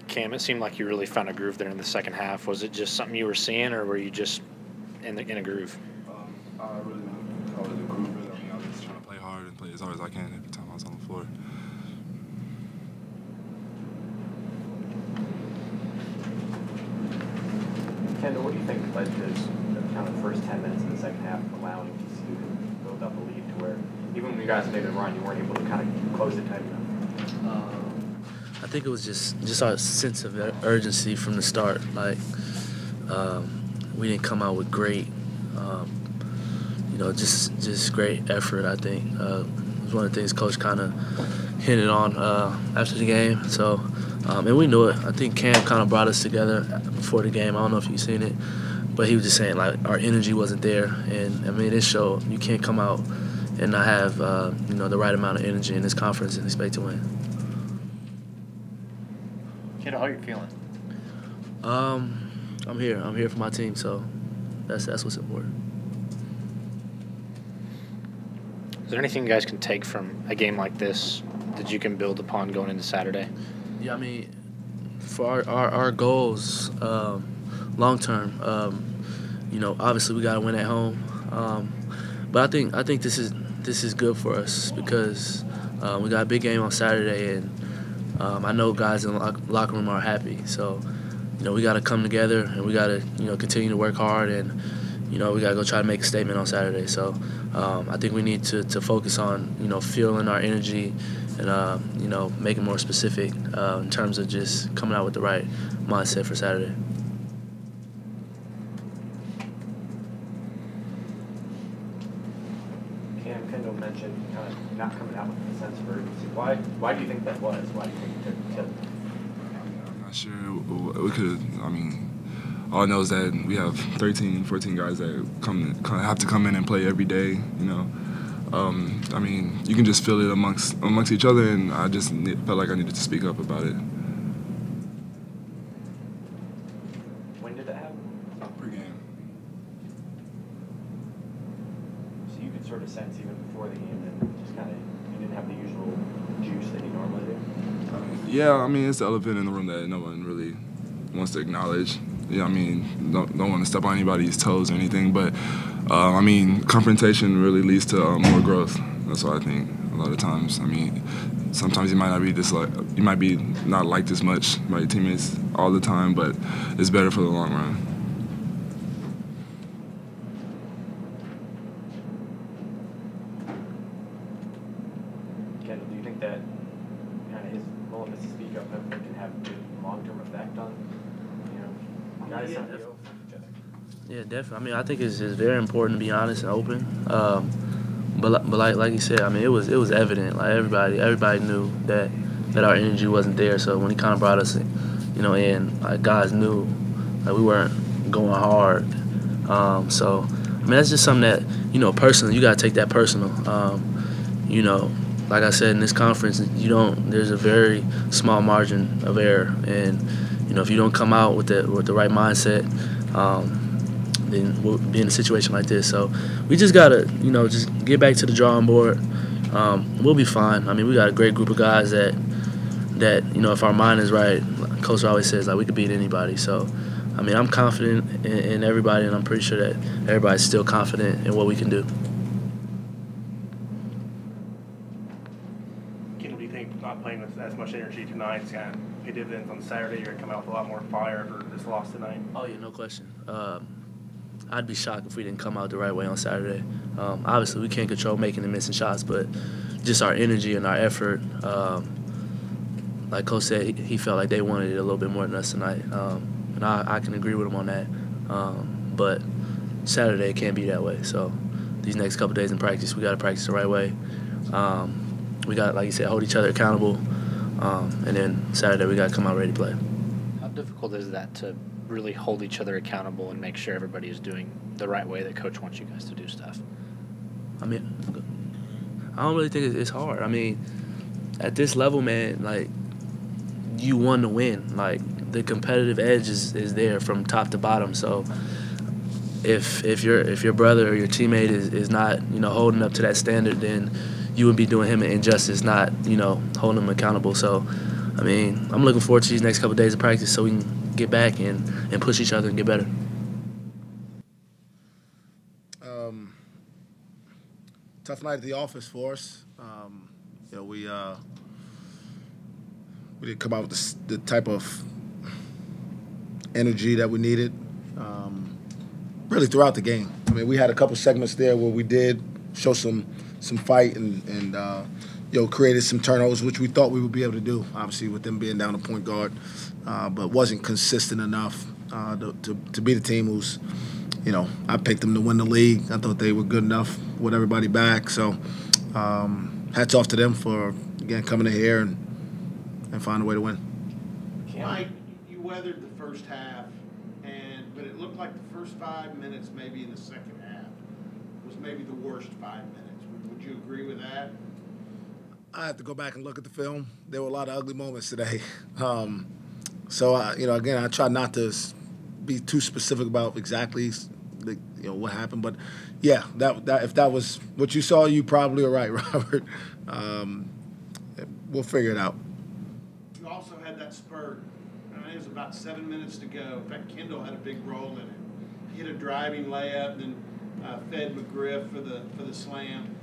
Cam, it seemed like you really found a groove there in the second half. Was it just something you were seeing, or were you just in a groove? I really didn't call it a groove. Really, I was just trying to play hard and play as hard as I can every time I was on the floor. Kendall, what do you think led to the kind of first 10 minutes of the second half allowing TCU to build up a lead to where even when you guys made a run, you weren't able to kind of close it tight enough? I think it was just our sense of urgency from the start. Like, we didn't come out with great, just great effort, I think. It was one of the things Coach kind of hinted on after the game. So, and we knew it. I think Cam kind of brought us together before the game. I don't know if you've seen it, but he was just saying, like, our energy wasn't there. And, I mean, it showed. You can't come out and not have, the right amount of energy in this conference and expect to win. Kendall, how are you feeling? I'm here. I'm here for my team, so that's what's important. Is there anything you guys can take from a game like this that you can build upon going into Saturday? Yeah, I mean, for our goals, long term, obviously we got to win at home, but I think this is good for us because we got a big game on Saturday, and I know guys in the locker room are happy. So, we got to come together and we got to continue to work hard, and we got to go try to make a statement on Saturday. So, I think we need to focus on feeling our energy and making more specific in terms of just coming out with the right mindset for Saturday. Kendall mentioned kind of not coming out with a sense of urgency. Why do you think that was? Why do you think it took? I'm not sure. We could. I mean, all I know is that we have 13, 14 guys that have to come in and play every day. I mean, you can just feel it amongst each other, and I just felt like I needed to speak up about it. When did that happen? Pre-game. So you could sort of sense even before the game that just kind of you didn't have the usual juice that you normally do? Yeah, I mean, it's the elephant in the room that no one really wants to acknowledge. Yeah, I mean, don't want to step on anybody's toes or anything, but I mean, confrontation really leads to more growth. That's what I think. A lot of times, I mean, sometimes you might be not liked as much by your teammates all the time, but it's better for the long run. Kendall, do you think that kind of his willingness to speak up can have a good long-term effect on guys not being open to each other? Yeah, definitely. I mean, I think it's very important to be honest and open. But like you said, I mean, it was evident. Like everybody knew that our energy wasn't there. So when he kind of brought us, in, like guys knew that we weren't going hard. So I mean, that's just something that personally you got to take that personal. Like I said in this conference, there's a very small margin of error, and if you don't come out with the right mindset, then we'll be in a situation like this. So we just gotta, just get back to the drawing board. We'll be fine. I mean, we got a great group of guys that if our mind is right, Coach always says, like, we could beat anybody. So, I mean, I'm confident in everybody, and I'm pretty sure that everybody's still confident in what we can do. Kendall, do you think not playing with as much energy tonight is going to pay dividends on Saturday? You're going to come out with a lot more fire for this loss tonight? Oh, yeah, no question. I'd be shocked if we didn't come out the right way on Saturday. Obviously, we can't control making and missing shots, but just our energy and our effort, like Coach said, he felt like they wanted it a little bit more than us tonight. And I can agree with him on that. But Saturday can't be that way. So these next couple days in practice, we got to practice the right way. We got, like you said, hold each other accountable. And then Saturday, we got to come out ready to play. How difficult is that to really hold each other accountable and make sure everybody is doing the right way that Coach wants you guys to do stuff? I mean, I don't really think it's hard. I mean, at this level, man, like, you want to win. Like, the competitive edge is there from top to bottom. So if your brother or your teammate is not, holding up to that standard, then you would be doing him an injustice, not, holding him accountable. So I mean, I'm looking forward to these next couple of days of practice so we can get back and push each other and get better. Tough night at the office for us. We didn't come out with the type of energy that we needed really throughout the game. I mean, we had a couple segments there where we did show some fight and created some turnovers, which we thought we would be able to do, obviously, with them being down a point guard, but wasn't consistent enough to be the team who's, I picked them to win the league. I thought they were good enough with everybody back. So hats off to them for, again, coming in here and find a way to win. Mike, you weathered the first half, but it looked like the first 5 minutes, maybe in the second half, was maybe the worst 5 minutes. Would you agree with that? I have to go back and look at the film. There were a lot of ugly moments today. Again, I try not to be too specific about exactly what happened. But, yeah, that if that was what you saw, you probably are right, Robert. We'll figure it out. You also had that spurt. It was about 7 minutes to go. In fact, Kendall had a big role in it. He hit a driving layup, then fed McGriff for the slam.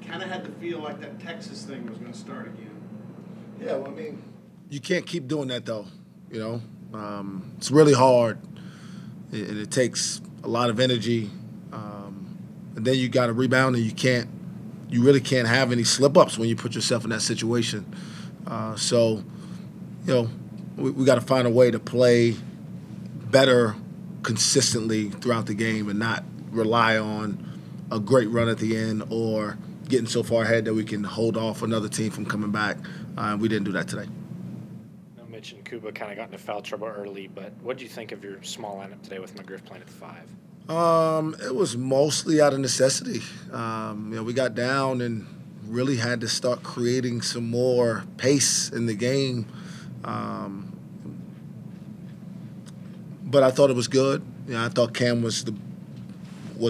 Kind of had to feel like that Texas thing was going to start again. Yeah, well, I mean, you can't keep doing that, though. It's really hard, and it takes a lot of energy. And then you got to rebound, and you really can't have any slip-ups when you put yourself in that situation. We got to find a way to play better consistently throughout the game and not rely on a great run at the end or getting so far ahead that we can hold off another team from coming back. We didn't do that today. Mitch and Kuba kind of got into foul trouble early, but what did you think of your small lineup today with McGriff playing at the 5? It was mostly out of necessity. We got down and really had to start creating some more pace in the game. But I thought it was good. I thought Cam was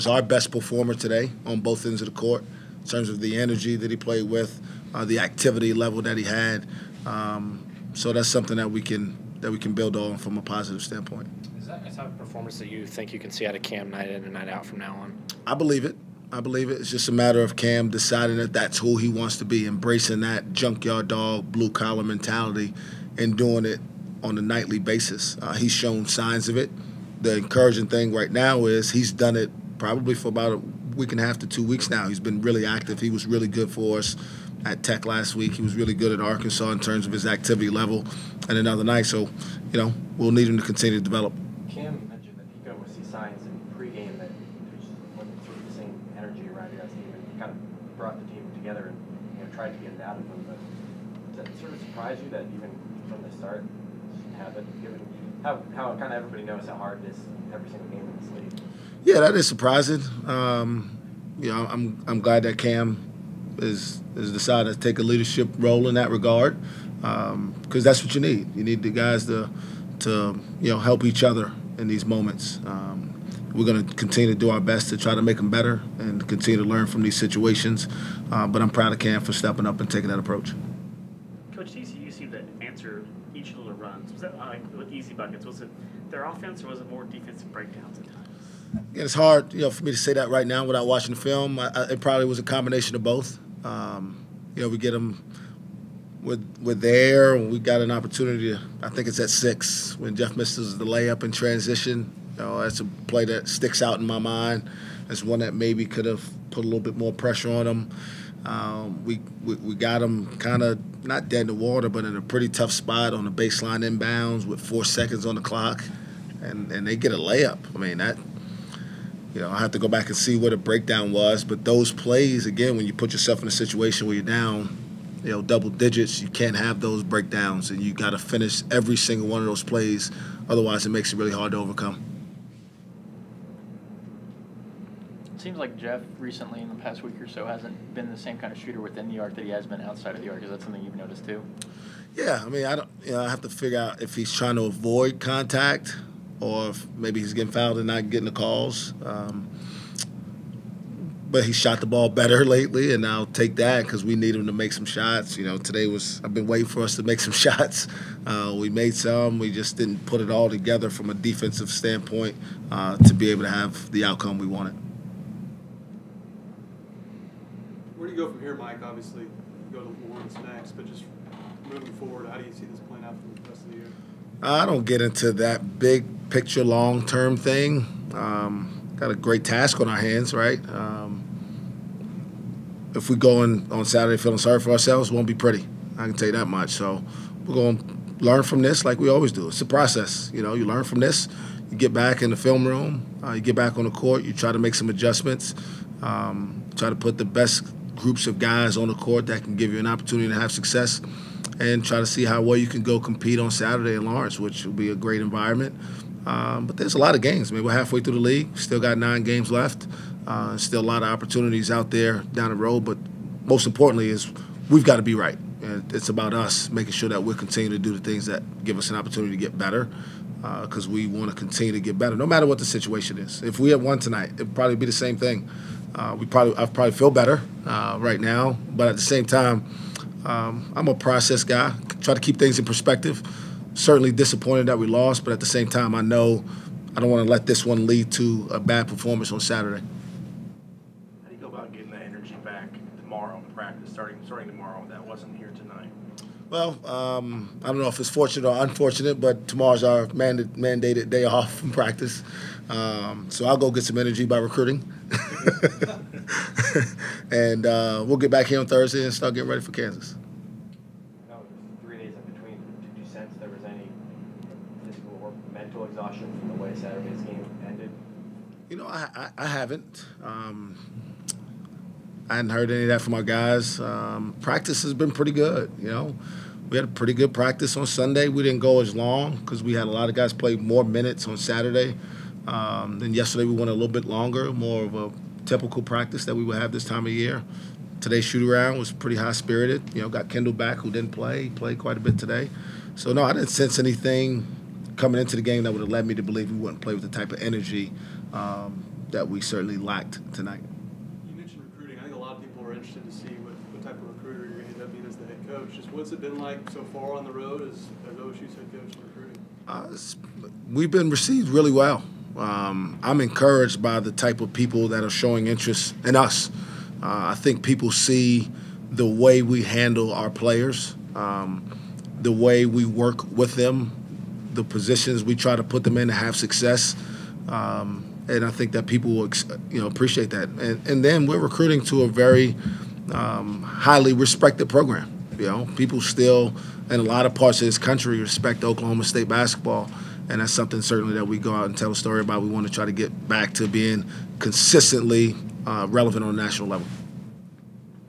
our best performer today on both ends of the court in terms of the energy that he played with, the activity level that he had. So that's something that we can build on from a positive standpoint. Is that a type of performance that you think you can see out of Cam night in and night out from now on? I believe it. It's just a matter of Cam deciding that that's who he wants to be, embracing that junkyard dog, blue-collar mentality, and doing it on a nightly basis. He's shown signs of it. The encouraging thing right now is he's done it probably for about a week and a half to 2 weeks now. He's been really active. He was really good for us at Tech last week. He was really good at Arkansas in terms of his activity level and another night. So, we'll need him to continue to develop. Cam mentioned that he would see signs in pregame that there's wasn't sort of the same energy around your guys' team, and he kind of brought the team together and tried to get it out of them. But does that sort of surprise you that even from the start you didn't have it, given how kind of everybody knows how hard it is every single game in this league? Yeah, that is surprising. I'm glad that Cam is decided to take a leadership role in that regard, because that's what you need. You need the guys to help each other in these moments. We're going to continue to do our best to try to make them better and continue to learn from these situations. But I'm proud of Cam for stepping up and taking that approach. Coach, TCU seemed to answer each of the runs. Was that with easy buckets? Was it their offense, or was it more defensive breakdowns at times? Yeah, it's hard, for me to say that right now without watching the film. It probably was a combination of both. We get them with the air, and we got an opportunity to, I think it's at 6 when Jeff misses the layup in transition. That's a play that sticks out in my mind. It's one that maybe could have put a little bit more pressure on them. We got them kind of not dead in the water, but in a pretty tough spot on the baseline inbounds with 4 seconds on the clock, and they get a layup. I mean, that, I have to go back and see what a breakdown was. But those plays, again, when you put yourself in a situation where you're down, double digits, you can't have those breakdowns, and you got to finish every single one of those plays. Otherwise, it makes it really hard to overcome. It seems like Jeff recently, in the past week or so, hasn't been the same kind of shooter within the arc that he has been outside of the arc. Is that something you've noticed too? Yeah, I mean, I have to figure out if he's trying to avoid contact or if maybe he's getting fouled and not getting the calls. but he shot the ball better lately, and I'll take that because we need him to make some shots. You know, today I've been waiting for us to make some shots. We made some. We just didn't put it all together from a defensive standpoint to be able to have the outcome we wanted. Where do you go from here, Mike? Obviously, you go to Lawrence next, but just moving forward, how do you see this playing out for the rest of the year? I don't get into that big picture, long-term thing. Got a great task on our hands, right? If we go on Saturday feeling sorry for ourselves, it won't be pretty. I can tell you that much. So we're going to learn from this like we always do. It's a process. You know, you learn from this. You get back in the film room. You get back on the court. You try to make some adjustments. Try to put the best groups of guys on the court that can give you an opportunity to have success, and try to see how well you can go compete on Saturday in Lawrence, which will be a great environment. But there's a lot of games. I mean, we're halfway through the league. Still got 9 games left. Still a lot of opportunities out there down the road. But most importantly is we've got to be right. And it's about us making sure that we're continuing to do the things that give us an opportunity to get better, because we want to continue to get better no matter what the situation is. If we had won tonight, it would probably be the same thing. I probably feel better right now. But at the same time, I'm a process guy. Try to keep things in perspective. Certainly disappointed that we lost, but at the same time, I know I don't want to let this one lead to a bad performance on Saturday. How do you go about getting that energy back tomorrow in practice, starting tomorrow? That wasn't here tonight. Well, I don't know if it's fortunate or unfortunate, but tomorrow's our mandated day off from practice. So I'll go get some energy by recruiting. And we'll get back here on Thursday and start getting ready for Kansas. Exhaustion from the way Saturday's game ended? You know, I haven't. I hadn't heard any of that from our guys. Practice has been pretty good, you know. We had a pretty good practice on Sunday. We didn't go as long because we had a lot of guys play more minutes on Saturday. Then yesterday we went a little bit longer, more of a typical practice that we would have this time of year. Today's shoot-around was pretty high-spirited. You know, got Kendall back who didn't play. He played quite a bit today. So, no, I didn't sense anything coming into the game that would have led me to believe we wouldn't play with the type of energy that we certainly lacked tonight. You mentioned recruiting. I think a lot of people are interested to see what type of recruiter you're going to end up being as the head coach. Just what's it been like so far on the road as OSU's head coach in recruiting? We've been received really well. I'm encouraged by the type of people that are showing interest in us. I think people see the way we handle our players, the way we work with them, the positions we try to put them in to have success, and I think that people will, appreciate that. And then we're recruiting to a very highly respected program. You know, people still in a lot of parts of this country respect Oklahoma State basketball, and that's something certainly that we go out and tell a story about. We want to try to get back to being consistently relevant on a national level.